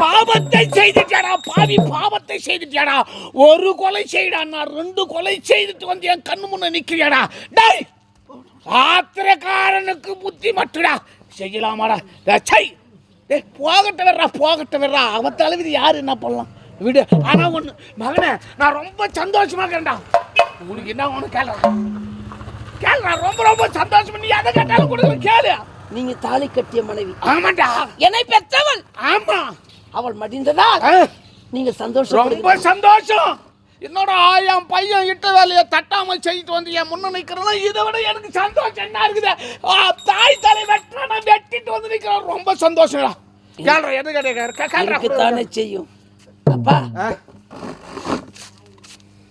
பாவத்தை செய்துட்டாடா பாவி, பாவத்தை செய்துட்டாடா. ஒரு கொலை செய்யடா, நான் 2 கொலை செய்துட்டு வந்து என் கண்ணு முன்ன நிக்கிறியாடா. டேய், ஆத்திரக்காரனுக்கு புத்தி மட்டுடா. செய்யலாமாடா? டேய் போகட்ட வர்றா. அவன் தலைவிதி யாரு என்ன பண்ணலாம் விடு. ஆனா ஒண்ணு மகனே, நான் ரொம்ப சந்தோஷமா இருக்கேன்டா. உனக்கு என்ன ஒண்ணு கேள்றா, ரொம்ப ரொம்ப சந்தோஷம். நீ எதை கேட்டாலும் கொடுக்குற கேளு. நீங்க தாலி கட்டிய மனைவி. ஆமாண்டா, என்னை பெற்றவள். ஆமா, அவள் மடிந்ததா நீங்க சந்தோஷம். ரொம்ப சந்தோஷம். என்னோட என் பையன் இட்ட வேலையை தட்டாம செய்யிட்டு வந்து என் முன்ன நிக்கிறேன்னா இதை விட எனக்கு சந்தோஷம் என்ன இருக்குது? தாய் தலை வெட்டான வெட்டிட்டு வந்து நிக்கிறேன். ரொம்ப சந்தோஷம்டா. கேள்ற எது கேட்க செய்யும். அப்பா,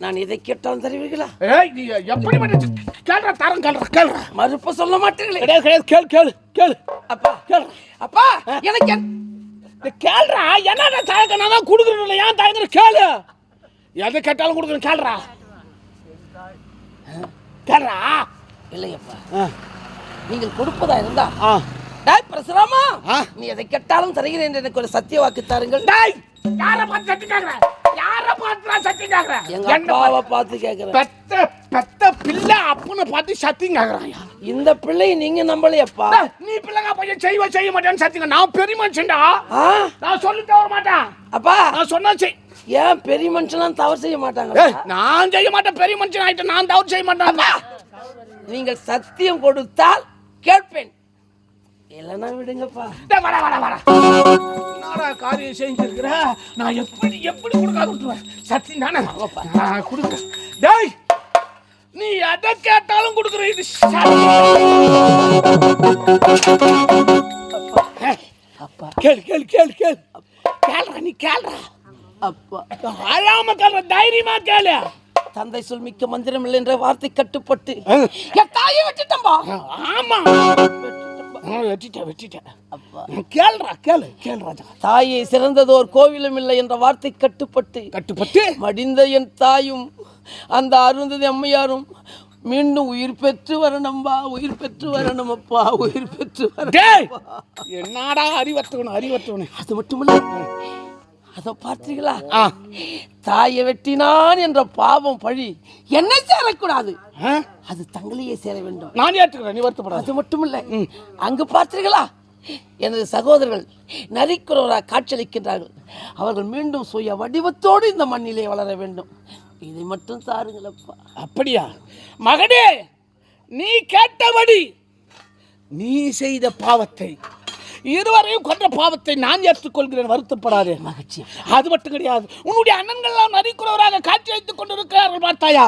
நான் இதை கேட்டாலும் தருவீர்களா? நீ எப்படி கேள்ற தரம் கேள்ற மறுப்ப சொல்ல மாட்டீங்களே. கேளு அப்பா. அப்பா, எனக்கு கேள்றா. என்ன தயக்கம் தான் கொடுக்குறேன். ஏன் தயங்குற? கேளு. எதை கேட்டாலும் கொடுக்குறேன். கேள்றா. இல்லையப்பா, நீங்கள் கொடுப்பதா இருந்தா பிரசுராமா, நீ எதை கேட்டாலும் தருகிறேன் என்று எனக்கு ஒரு சத்திய வாக்கு தாருங்கள். யாரை பார்த்து சத்தியம் கேட்கிறேன்? யாரை பார்த்து சத்தியம் கேட்கிறேன்? எங்க அப்பாவை பார்த்து கேட்கிறேன். பெத்த பிள்ளை அப்பனை பார்த்து சத்தியம் கேட்கிறான். இந்த பிள்ளையை நீங்க நம்பலையப்பா. நீ பிள்ளைங்க பையன் செய்ய மாட்டேன்னு சத்தியம். நான் பெரிய மனுஷன்டா, நான் சொல்லி தவற மாட்டேன். அப்பா, நான் சொன்னா ஏன் பெரிய மனுஷன் தவறு செய்ய மாட்டாங்க? நான் செய்ய மாட்டேன். பெரிய மனுஷன் ஆயிட்டு நான் தவறு செய்ய மாட்டேன். நீங்கள் சத்தியம் கொடுத்தால் கேட்பேன், இல்லைன்னா விடுங்கப்பா. என்னடா காரியம் செஞ்சிருக்கிற? நான் எப்படி கொடுக்காது விட்டுருவேன். சத்தியம் தானே கொடுக்க. டேய், நீ எதை கேட்டாலும் கொடுக்குற. இது அப்பா, கேள்றா. நீ கேள்றா. அப்பா, அழாம கேள்ற, தைரியமா கேளு. தந்தை சொல் மிக்க மந்திரம் இல்லை என்ற வார்த்தை கட்டுப்பட்டு என் தாயை வெட்டிட்டம்பா. ஆமா, வெட்டிட்டேன். கேள்றா. தாயை சிறந்ததோர் கோவிலும் இல்லை என்ற வார்த்தை கட்டுப்பட்டு மடிந்த என் தாயும் அந்த அருந்ததி அம்மையாரும் மீண்டும் உயிர் பெற்று வரணும்பா. உயிர் பெற்று வரணும் அப்பா, உயிர் பெற்று வரணும். என்னடா அறிவத்தவனே. அது மட்டுமில்லை, அதை பார்த்தீங்களா? தாயை வெட்டினான் என்ற பாவம் பழி என்னை சேரக்கூடாது, அது தங்களையே சேர வேண்டும். நான் ஏற்றுக்கிறேன், நீ வருத்தப்படாத. அது மட்டுமில்லை, அங்கு பார்த்தீர்களா எனது சகோதரர்கள் நரிக்குறவராக காட்சியளிக்கின்றார்கள். அவர்கள் மீண்டும் சுய வடிவத்தோடு இந்த மண்ணிலே வளர வேண்டும். இதை மட்டும் தாருங்களப்பா. அப்படியா மகனே? நீ கேட்டபடி நீ செய்த பாவத்தை, இருவரையும் கொன்ற பாவத்தை நான் ஏற்றுக்கொள்கிறேன். வருத்தப்படாதே. மகிழ்ச்சி. அது மட்டும் கிடையாது, உன்னுடைய அண்ணன்கள் நரிக்குறவராக காட்சி வைத்துக் கொண்டிருக்கிறார்கள். பார்த்தாயா?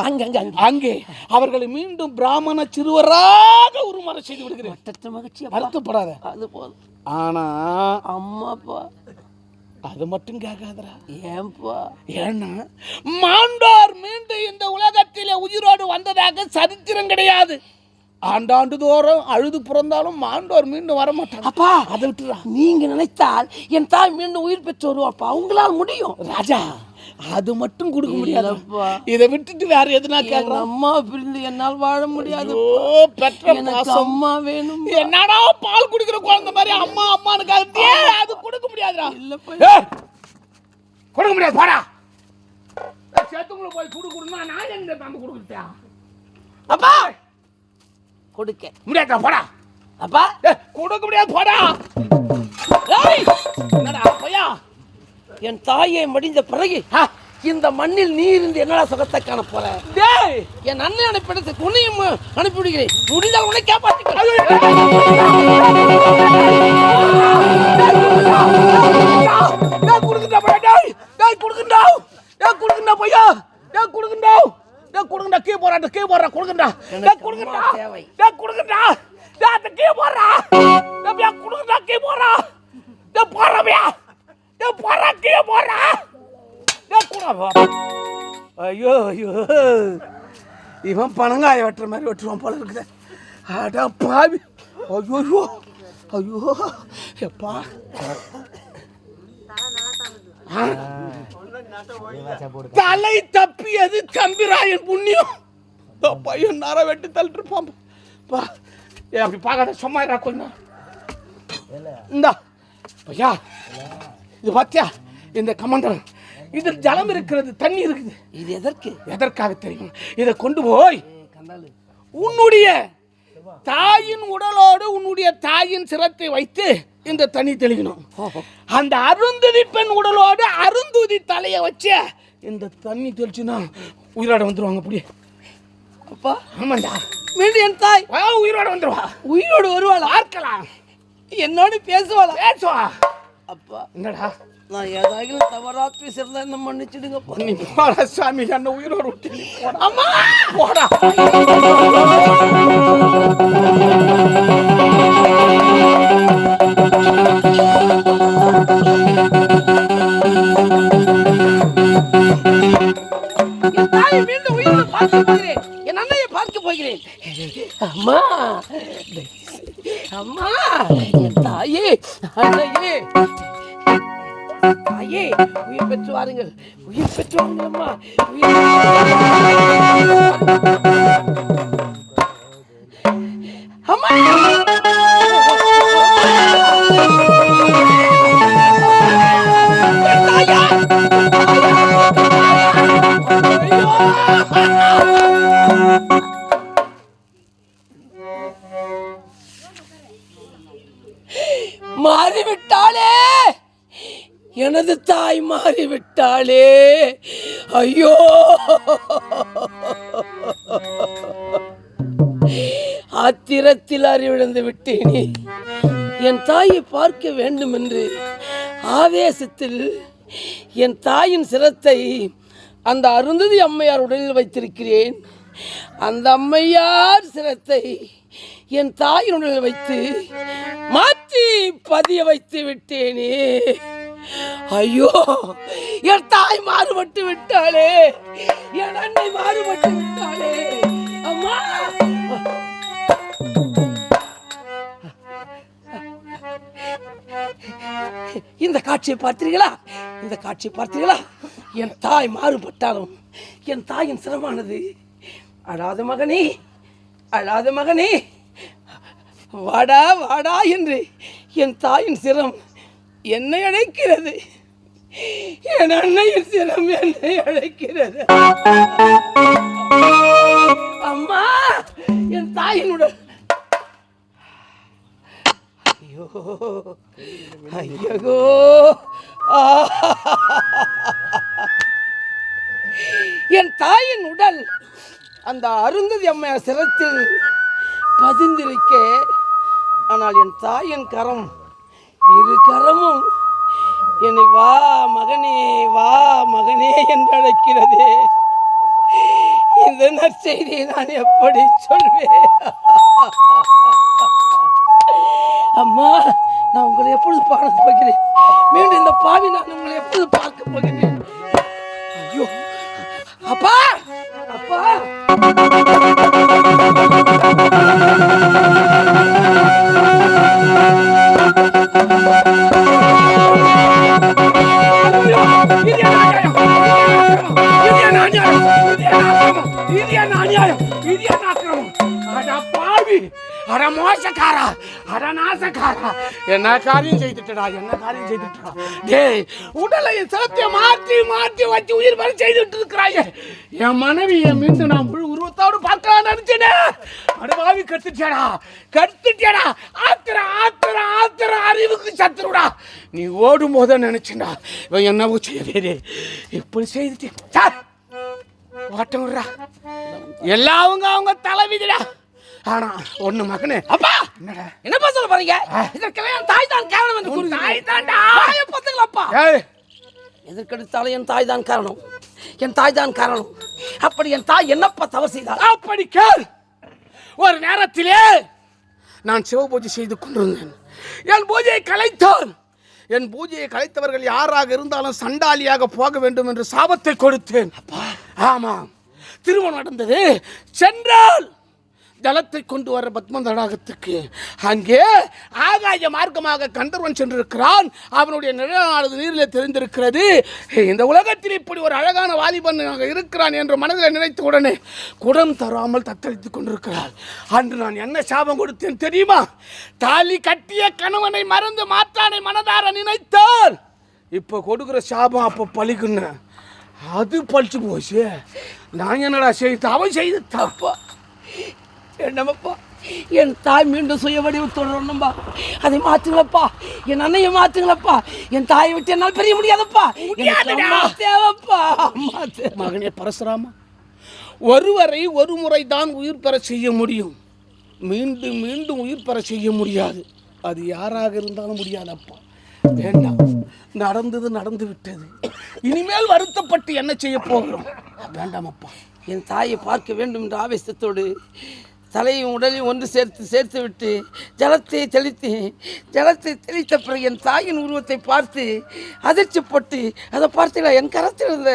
அங்கே அவர்களை மீண்டும் பிராமண சிறுவராக உருமாற செய்து விடுகிறேன். மகிழ்ச்சி. வருத்தப்படாத. அது போதும். ஆனா அம்மாப்பா, அது மட்டும் கேட்காதரா. ஏன்பா? ஏன்னா மாண்டோர் மீண்டும் இந்த உலகத்திலே உயிரோடு வந்ததாக சரித்திரம் கிடையாது. ஆண்டாண்டு தோறும் அழுது பிறந்தாலும் மாண்டோர் மீண்டும் வர மாட்டாங்க. அப்பா, அதை விட்டுறா. நீங்க நினைத்தால் என் தாய் மீண்டும் உயிர் பெற்று வருவாப்பா. உங்களால் முடியும் ராஜா. அது மட்டும் கொடுக்க முடியாது. இதை விட்டுட்டு வேற எதுனா கேட்கலாம். அம்மா பிரிந்து என்னால் வாழ முடியாது. பெற்ற அம்மா வேணும். என்னடா பால் குடிக்கிற குழந்தை மாதிரி அம்மா அம்மானு அது கொடுக்க முடியாதுடா. இல்லப்பா, கொடுக்க முடியாது. போடா, சேத்துக்குள்ள போய் குடுக்குறா. நான் எங்க தந்து கொடுக்குறா? அப்பா, கொடுக்க முடியாதா? போடா. அப்பா, கொடுக்க முடியாது. போடா. என்னடா பையா, என் தாயை மடிந்த பிறகு இந்த மண்ணில் நீ இருந்து என்னடா சுகத்தை காண போற? என் அண்ணன் அனுப்பிடுத்து உன்னையும் அனுப்பிவிடுகிறேன். முடிந்தால் உன்னை காப்பாற்றிக்க. ஐயோ ஐயோ, இவன் பணங்காய வெட்டுற மாதிரி வெட்டுவான் போல இருக்குது. அடா பாவி. ஐயோ ஐயோ எப்பா. தலை தப்பியது தம்பிராயன் புண்ணியம். பையன் நேரம் வெட்டி தள்ளிட்டு இருப்பான். அப்படி பார்க்காத, சும்மா கொஞ்சம் இந்தா ஐயா, இது பாத்தியா இந்த கமண்டலம், இதில் ஜலம் இருக்கிறது, தண்ணி இருக்குது. இது எதற்காக தெரியும்? இதை கொண்டு போய் உன்னுடைய தாயின் உடலோடு உன்னுடைய தாயின் சிரத்தை வைத்து இந்த தண்ணி தெளிக்கணும். அந்த அருந்ததி பெண் உடலோடு அருந்துதி தலையை வச்சு இந்த தண்ணி தெளிச்சுன்னா உயிரோட வந்துருவாங்க. அப்படி அப்பா? ஆமாண்டா. மீண்டும் என் தாய் உயிரோட வந்துருவா. உயிரோடு வருவாள்? பார்க்கலாம். என்னோடு பேசுவாளா? பேசுவா. அப்பா என்னடா நான் ஏதாவது தவறா பேசுறதா என்ன மன்னிச்சிடுங்க. நீ போடா சாமி, என்ன உயிரோடு விட்டு அம்மா போடா. மீண்டும் உயிரோடு பார்க்க போகிறேன், என் அண்ணையை பார்க்க போகிறேன். அம்மா அம்மா, என் தாயே, அண்ணையே, தாயே, உயிர் பெற்று வாருங்கள், உயிர் பெற்று வாருங்கள் அம்மா, அம்மா. மாறிவிட்டாளே, எனது தாய் மாறிவிட்டாளே. ஐயோ, ஆத்திரத்தில் அறிவிழந்து விட்டேனே. என் தாயை பார்க்க வேண்டும் என்று ஆவேசத்தில் என் தாயின் சிரத்தை அந்த அருந்ததி அம்மையார் உடலில் வைத்திருக்கிறேன். அந்த அம்மையார் சிரத்தை என் தாயின் உடலில் வைத்து மாற்றி பதிய வைத்து விட்டேனே. ஐயோ, என் தாய் மாறுபட்டு விட்டாளே, என் அன்னை மாறுபட்டு விட்டாளே. அம்மா, இந்த காட்சியை பார்த்தீர்களா? இந்த காட்சியை பார்த்தீர்களா? என் தாய் மாறுபட்டாலும் என் தாயின் சிரமானது அழாத மகனே, அழாத மகனே, வாடா வாடா என்று என் தாயின் சிரம் என்னை அழைக்கிறது, என் அன்னையின் சிரம் என்னை அழைக்கிறது. அம்மா, என் தாயினுடன் ஐயோ ஐயோ, என் தாயின் உடல் அந்த அருந்ததி அம்மையார் சிரத்தில் பதிந்திருக்க, ஆனால் என் தாயின் கரம், இரு கரமும் என்னை வா மகனே, வா மகனே என்று அழைக்கிறது. இந்த நற்செய்தியை நான் எப்படி சொல்வேன்? அம்மா, நான் உங்களை எப்பொழுது பார்க்க போகிறேன்? மீண்டும் இந்த பாவி நான் உங்களை எப்பொழுது பார்க்க போகிறேன்? ஐயோ அப்பா, அப்பா, அட மோசக்காரா, அட நாசக்காரா, என்ன காரியம் செய்துட்டடா, என்ன காரியம் செய்துட்டா? டேய், உடலை சிரத்தை மாற்றி மாற்றி வச்சு உயிர் வரை செய்துட்டு இருக்கிறாங்க. என் மனைவியை மீண்டும் நான் உருவத்தோடு பார்க்கலாம் நினைச்சேனே. அடவாவி கத்துட்டேடா, கத்துட்டேடா. ஆத்திரம் ஆத்திரம் ஆத்திரம் அறிவுக்கு சத்துருடா. நீ ஓடும் போத நினைச்சேன்டா, இவன் என்னவோ செய்யவே இப்படி செய்துட்டேன். சார் ஓட்டம் விடுறா, எல்லாம் அவங்க தலைவிதிடா. ஆனா ஒண்ணு மகனே. அப்பா, என்னடா என்னப்பா சொல்ல போறீங்க? இதற்கெல்லாம் என் தாய் தான் காரணம் என்று கூறுகிறீர்கள். தாய் தான்டா. தாயை பார்த்துங்களப்பா. எதற்கெடுத்தாலும் என் தாய் தான் காரணம், என் தாய் தான் காரணம். அப்படி என் தாய் என்னப்பா தவறு செய்தார்? அப்படி கேள். ஒரு நேரத்திலே நான் சிவ பூஜை செய்து கொண்டிருந்தேன். என் பூஜையை கலைத்தான். என் பூஜையை கலைத்தவர்கள் யாராக இருந்தாலும் சண்டாளியாக போக வேண்டும் என்று சாபத்தை கொடுத்தேன். ஆமாம், திருமணம் நடந்தது. சென்றால் ஜலத்தை கொண்டு வர பத்ம தடாகத்துக்கு அங்கே ஆகாய மார்க்கமாக கந்தர்வன் சென்றிருக்கிறான். அவனுடைய நிழலானது நீரில் தெரிந்திருக்கிறது. இந்த உலகத்தில் இப்படி ஒரு அழகான வாலிபன் இருக்கிறான் என்று மனதில் நினைத்த உடனே குடம் தராமல் தத்தளித்துக் கொண்டிருக்கிறாள். அன்று நான் என்ன சாபம் கொடுத்தேன் தெரியுமா? தாலி கட்டிய கணவனை மறந்து மாற்றானை மனதார நினைத்தால் இப்போ கொடுக்குற சாபம் அப்போ பழிக்குன்னு அது பழிச்சு போச்சு. நான் என்னடா செய்து அவன் செய்து தப்பா என்னப்பா என் தாய் மீண்டும் சுய வடிவத்தோடு வரணும்பா. அதை மாற்றுங்களப்பா, என் அண்ணையை மாற்றுங்களப்பா. என் தாயை விட்டு என்னால் பெரிய முடியாதப்பா. தேவைப்பா மகனே பரசுராமா, ஒருவரை ஒரு முறை தான் உயிர் பெற செய்ய முடியும், மீண்டும் மீண்டும் உயிர் பெற செய்ய முடியாது. அது யாராக இருந்தாலும் முடியாதப்பா. வேண்டாம், நடந்தது நடந்து விட்டது. இனிமேல் வருத்தப்பட்டு என்ன செய்ய போகிறோம்? வேண்டாம் அப்பா. என் தாயை பார்க்க வேண்டும் என்ற ஆவேசத்தோடு தலையும் உடலையும் ஒன்று சேர்த்து விட்டு ஜலத்தை தெளித்த பிறகு என் தாயின் உருவத்தை பார்த்து அதிர்ச்சிப்பட்டு அதை பார்த்தீங்களா, என் கரத்தில் இருந்த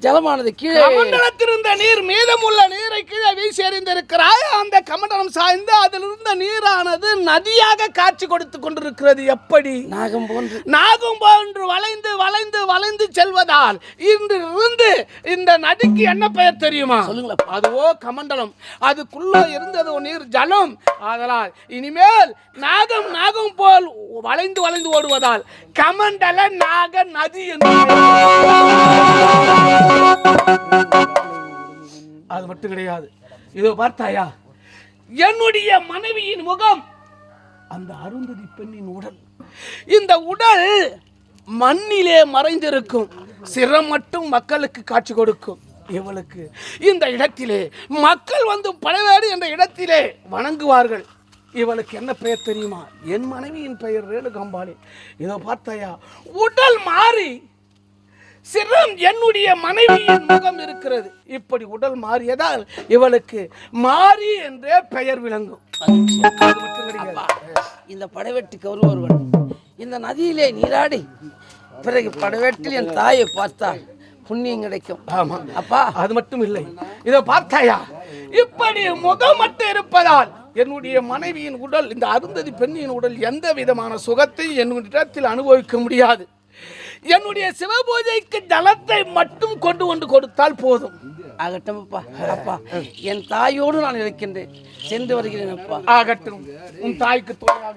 ஜலமானது கீழே கமண்டலத்திலிருந்த நீர் மீதமுள்ள நீரை கீழே வீசி எறிந்திருக்கிறாய். அந்த கமண்டலம் சாய்ந்து அதில் இருந்த நீரானது நதியாக காட்சி கொடுத்து கொண்டிருக்கிறது. எப்படி? நாகம் போன்று வளைந்து வளைந்து வளைந்து செல்வதால் இன்று இந்த நதிக்கு என்ன பெயர் தெரியுமா? சொல்லுங்களா. அதுவோ கமண்டலம். அதுக்குள்ள இருந்தது நீர் ஜலம். அதனால் இனிமேல் நாகம் போல் வளைந்து வளைந்து ஓடுவதால் கமண்டல நாக நதி என்று. அது மட்டும் கிடையாது. இதோ பார்த்தாயா, என்னுடைய மனைவியின் முகம், அந்த அருந்ததி பெண்ணின் உடல். இந்த உடல் மண்ணிலே மறைந்திருக்கும், சிரம் மட்டும் மக்களுக்கு காட்சி கொடுக்கும். இவளுக்கு இந்த இடத்திலே மக்கள் வந்து பழவேடு என்ற இடத்திலே வணங்குவார்கள். இவளுக்கு என்ன பெயர் தெரியுமா? என் மனைவியின் பெயர் ரேணுகாம்பாளி. இதோ பார்த்தாயா, உடல் மாறி சிரம் என்னுடைய மனைவியின் முகம் இருக்கிறது. இப்படி உடல் மாறியதால் இவளுக்கு மாறி என்றே பெயர் விளங்கும். இந்த படைவெட்டுக்கு ஒருவன் இந்த நதியிலே நீராடி பிறகு படைவெட்டில் என் தாயை பார்த்தால் புண்ணியம் கிடைக்கும். ஆமா அப்பா, அது மட்டும் இல்லை. இதை பார்த்தாயா, இப்படி முகம் மட்டும் இருப்பதால் என்னுடைய மனைவியின் உடல், இந்த அருந்ததி பெண்ணின் உடல் எந்த விதமான சுகத்தை என்னுடைய அனுபவிக்க முடியாது. என்னுடைய சிவபூஜைக்கு ஜலத்தை மட்டும் கொண்டு வந்து கொடுத்தால் போதும். ஆகட்டும் அப்பா. அப்பா, என் தாயோடு நான் இருக்கின்றேன், சென்று வருகிறேன் அப்பா. ஆகட்டும், உன் தாய்க்கு துணையாக